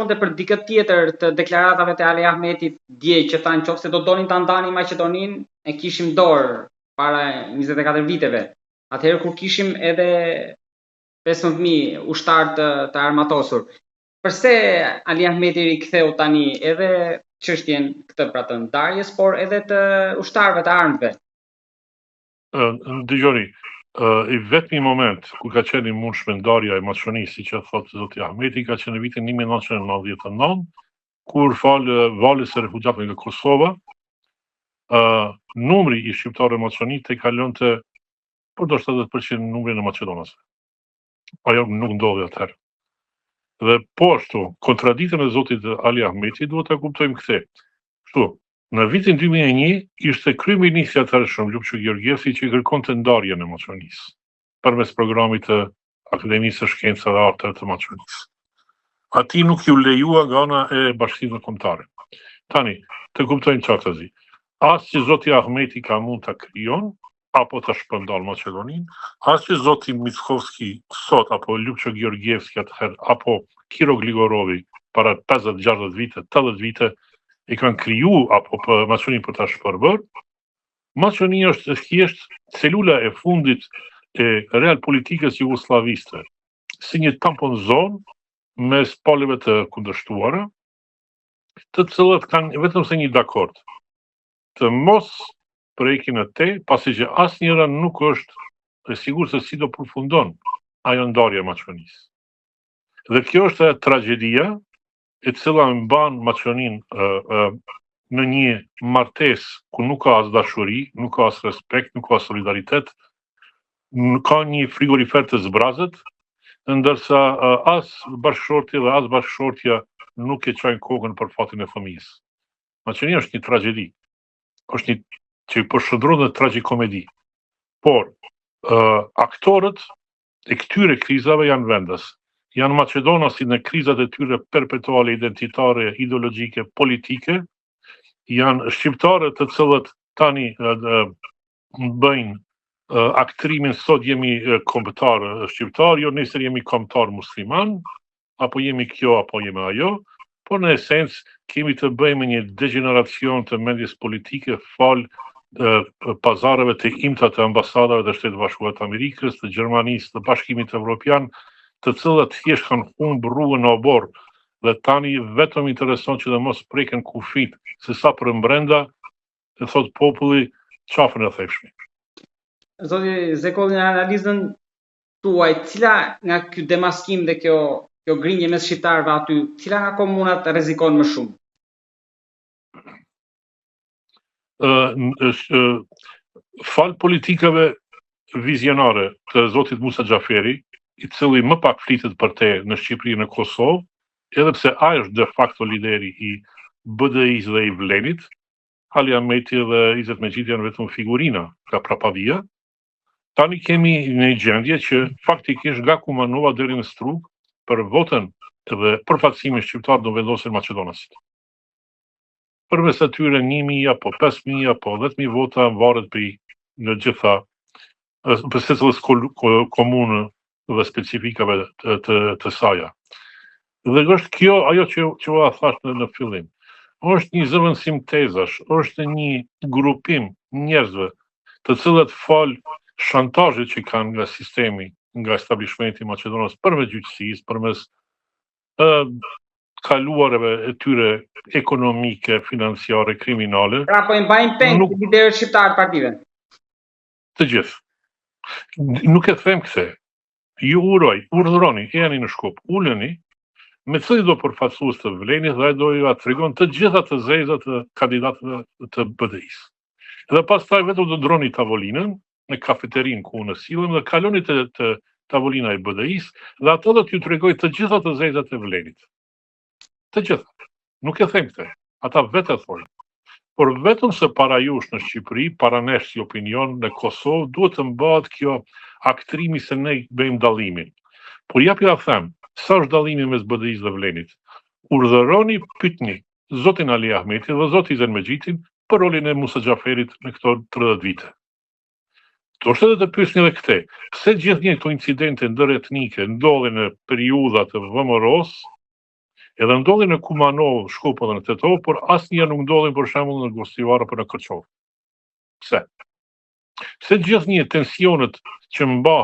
edhe për dikë tjetër të deklaratave të Ali Ahmetit dje që thanë qofse do donin ta ndanin Maqedoninë, e kishim dorë para 24 viteve. Atëherë kur kishim edhe 15.000 ushtar të armatosur. Përse Ali Ahmeti riktheu tani edhe çështjen këtë pra të ndarjes, por edhe të ushtarëve të armëve? Dëgjoni, i vetmi moment ku ka qenë i mundshme ndarja e Maqedonisë, siç e thotë zoti Ahmeti, ka qenë në vitin 1999, kur valës së refugjatëve nga Kosova, numri i shqiptarëve maqedonisë të kalonte për do 70% numrin e maqedonasve. Ajo nuk ndodhi atëherë. Dhe po ashtu, kontradiktën e zotit Ali Ahmeti duhet ta kuptojmë këtë. Kështu, në vitin 2001 ishte kryeministri atëhershëm Lupço Georgievsi që kërkonte ndarjen e Maqedonisë përmes programit të Akademisë së Shkencave dhe Arteve të Maqedonisë. Atij nuk ju lejua nga ana e Bashkimit Kombëtar. Tani, të kuptojmë çfarë zi. As që zoti Ahmeti ka mund ta krijon apo ta shpërndal Maqedoninë, as që zoti Mickovski sot apo Lupço Georgievsi atëherë apo Kiro Gligorovi para 50-60 vite, 80 vite e kanë kriju apo për Maqedoninë për ta shpërbër. Maqedonia është thjesht celula e fundit e real politikës jugosllaviste, si një tampon zonë mes palëve të kundërshtuara, të cilat kanë vetëm se një dakord, të mos prekin atë, pasi që asnjëra nuk është e sigurt se si do përfundon ajo ndarja e Maqedonisë. Dhe kjo është tragjedia e cila mban Maqedoninë në një martesë ku nuk ka as dashuri, nuk ka as respekt, nuk ka solidaritet, ka një frigorifer të zbrazët, ndërsa as bashkëshorti dhe as bashkëshortja nuk e çojnë kokën për fatin e fëmijës. Maqedonia është një tragjedi. Është një që po shndron në tragjikomedi. Por aktorët e këtyre krizave janë vendas. Janë maqedonasit në krizat e tyre perpetuale, identitare, ideologjike, politike, janë shqiptarët të cilët tani bëjnë aktrimin sot jemi kombëtar shqiptar, jo nesër jemi kombëtar musliman, apo jemi kjo, apo jemi ajo, por në esencë kemi të bëjmë një degeneracion të mendjes politike fal pazareve të imta të ambasadave të Shtetit Bashkuar të Amerikës, të Gjermanisë, të Bashkimit Evropian, të cilat thjesht kanë humbur rrugën në obor, dhe tani vetëm intereson që të mos preken kufit, se sa për brenda, e thot populli, qafën e thepshmi. Zoti Zekolli, në analizën tuaj, cila nga ky demaskim dhe kjo grinje mes shqiptarëve aty, cila nga komunat rrezikon më shumë? Fal politikave vizionare të zotit Musa Xhaferi, i cili më pak flitet për te në Shqipëri në Kosovë, edhe pse ai është de facto lideri i BDI-s dhe i Vlenit, Ali Ahmeti dhe Izet Mexhiti janë vetëm figurina nga prapavia. Tani kemi një gjendje që faktikisht nga Kumanova deri në Strug për votën dhe përfaqësimin shqiptar do vendosen maqedonasit. Përmes atyre 1.000 apo 5.000 apo 10.000 vota varet në gjitha për secilës komunë dhe specifikave të saja. Dhe është kjo ajo që ua thash në fillim. Është një zëvendësim tezash, është një grupim njerëzve të cilët fal shantazhet që kanë nga sistemi, nga establishmenti i Maqedonisë përmes gjyqësisë, përmes kaluareve e tyre ekonomike, financiare, kriminale. Pra po i mbajnë peng liderët shqiptar të partive. Të gjithë. Nuk e them këtë. Ju urdhëroni, jeni në Shkup, uleni, me cili do përfaqësues të Vlenit dhe ai do ju tregon të gjitha të zezat të kandidatëve të BDI-s. Dhe pastaj vetëm do ndroni tavolinën në kafeterinë ku në sillen dhe kaloni të tavolina e BDI-s dhe ato do t'ju tregoj të gjitha të zezat e Vlenit. Të gjitha. Nuk e them këtë. Ata vetë e thonë. Por vetëm se para jush në Shqipëri, para nesh si opinion në Kosovë, duhet të mbahet kjo aktrimi se ne bëjmë dallimin. Por ja them, sa është dallimi mes BDI-s dhe Vlenit? Urdhëroni, pyetni zotin Ali Ahmeti dhe zotin Izet Mexhitin për rolin e Musa Xhaferit në këto 30 vite. Do të të pyesni edhe këtë, pse gjithnjë këto incidente ndëretnike ndodhin në periudha të VMRO-s, Edhe ndodhin në Kumanov, Shkup edhe në Tetov, por asnjëherë nuk ndodhin për shembull në Gostivar apo në Kërçov. Pse? Pse gjithnjë tensionet që mbahen